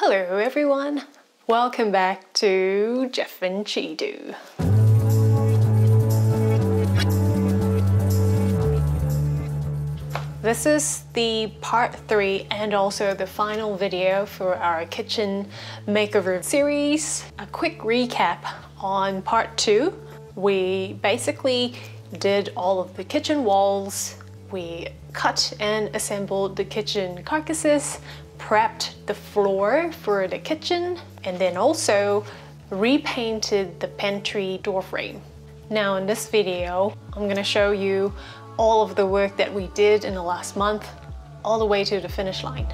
Hello everyone, welcome back to Jeff and Chidu. This is the part 3 and also the final video for our kitchen makeover series. A quick recap on part 2. We basically did all of the kitchen walls, we cut and assembled the kitchen carcasses, prepped the floor for the kitchen, and then also repainted the pantry door frame. Now in this video, I'm going to show you all of the work that we did in the last month, all the way to the finish line.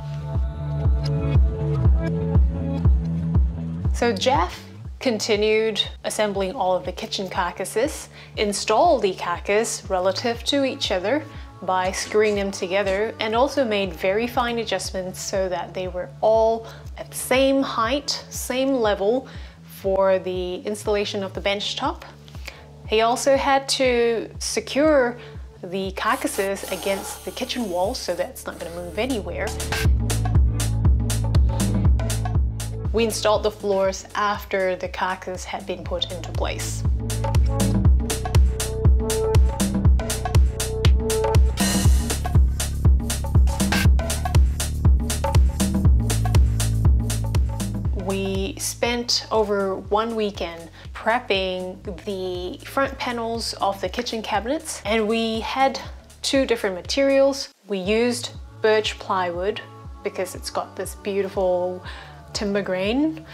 So Jeff continued assembling all of the kitchen carcasses, installed the carcass relative to each other by screwing them together, and also made very fine adjustments so that they were all at the same height, same level for the installation of the benchtop. He also had to secure the carcasses against the kitchen wall so that it's not going to move anywhere. We installed the floors after the carcass had been put into place. We spent over one weekend prepping the front panels of the kitchen cabinets, and we had 2 different materials. We used birch plywood because it's got this beautiful timber grain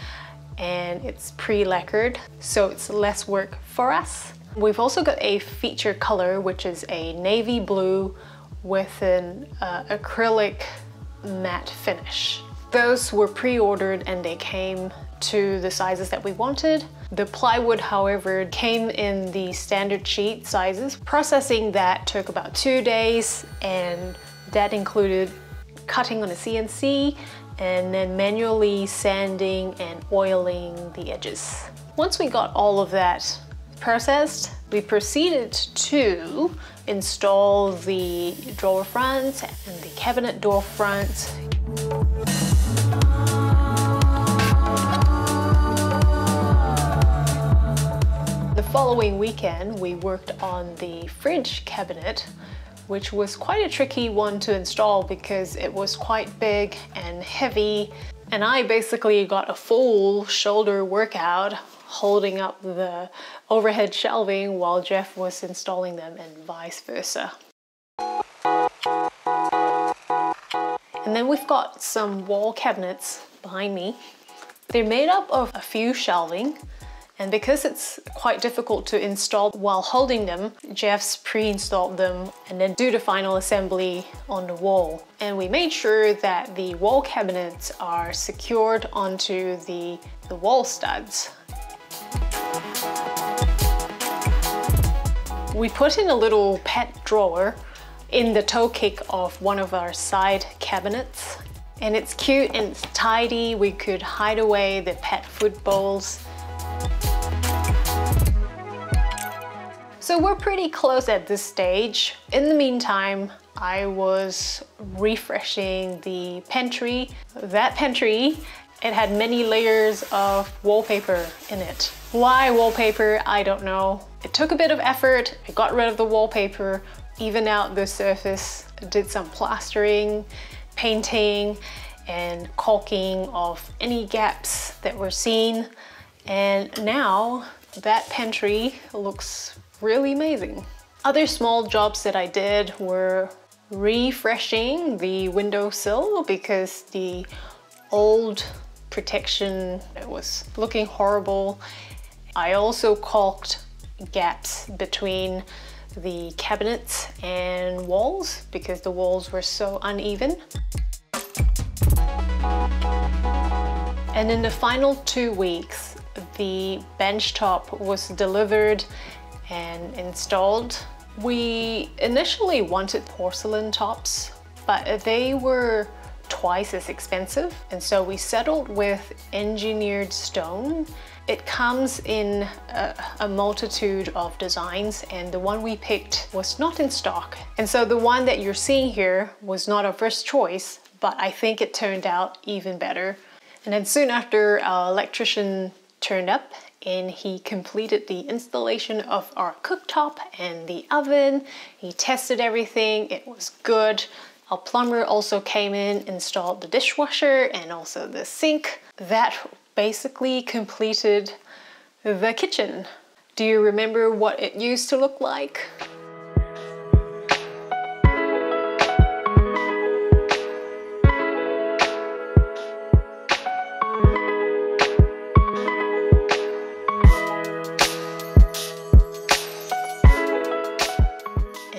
and it's pre-lacquered, so it's less work for us. We've also got a feature color, which is a navy blue with an acrylic matte finish. Those were pre-ordered and they came to the sizes that we wanted. The plywood, however, came in the standard sheet sizes. Processing that took about 2 days, and that included cutting on a CNC and then manually sanding and oiling the edges. Once we got all of that processed, we proceeded to install the drawer fronts and the cabinet door fronts. The following weekend, we worked on the fridge cabinet, which was quite a tricky one to install because it was quite big and heavy, and I basically got a full shoulder workout holding up the overhead shelving while Jeff was installing them, and vice versa. And then we've got some wall cabinets behind me. They're made up of a few shelving, and because it's quite difficult to install while holding them, Jeff's pre-installed them and then do the final assembly on the wall. And we made sure that the wall cabinets are secured onto the wall studs. We put in a little pet drawer in the toe kick of one of our side cabinets. And it's cute and it's tidy. We could hide away the pet food bowls. So we're pretty close at this stage. In the meantime, I was refreshing the pantry. That pantry, it had many layers of wallpaper in it. Why wallpaper? I don't know. It took a bit of effort. I got rid of the wallpaper, evened out the surface, did some plastering, painting, and caulking of any gaps that were seen. And now that pantry looks really amazing. Other small jobs that I did were refreshing the windowsill because the old protection, it was looking horrible. I also caulked gaps between the cabinets and walls because the walls were so uneven. And in the final 2 weeks, the benchtop was delivered and installed. We initially wanted porcelain tops, but they were twice as expensive, and so we settled with engineered stone. It comes in a multitude of designs, and the one we picked was not in stock. And so the one that you're seeing here was not our first choice, but I think it turned out even better. And then soon after, our electrician turned up and he completed the installation of our cooktop and the oven. He tested everything, it was good. Our plumber also came in, installed the dishwasher and also the sink. That basically completed the kitchen. Do you remember what it used to look like?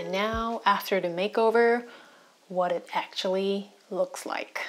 And now, after the makeover, what it actually looks like.